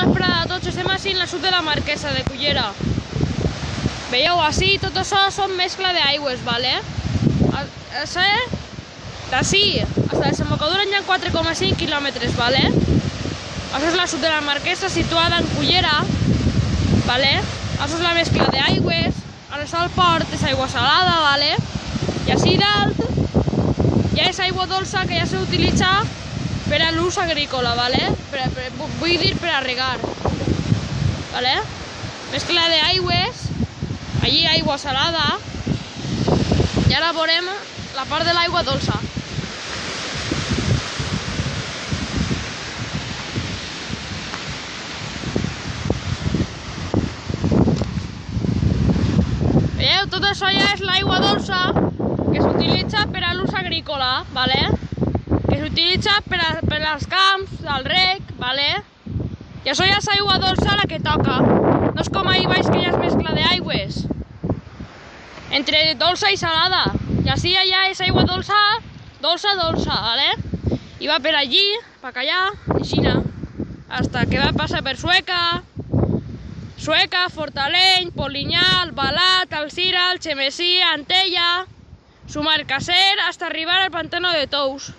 Bona vesprada a tots, estem així en la sud de la Marquesa de Cullera. Veieu, així tot això són mescla d'aigües, vale? D'ací fins a la desembocadura hi ha 4,5 quilòmetres, vale? Això és la sud de la Marquesa, situada en Cullera, vale? Això és la mescla d'aigües, això al port és aigua salada, vale? I així dalt ja és aigua dolça que ja s'utilitza per a l'ús agrícola, vale? Vull dir per a regar, vale? Mescla d'aigües, allí aigua salada, i ara veurem la part de l'aigua dolça. Veieu, tot això ja és l'aigua dolça que s'utilitza per a l'ús agrícola, vale? Que s'utilitza per als camps, al reg, vale? I això ja és aigua dolça la que toca. No és com ahí baix que ja és mescla d'aigües entre dolça i salada. I així allà és aigua dolça, vale? I va per allí, per allà, aixina, hasta que va passar per Sueca, Fortaleny, Polinyà, Albalat, Alzira, Algemesí, Antella, Sumarcacer, hasta arribar al Pantano de Tous.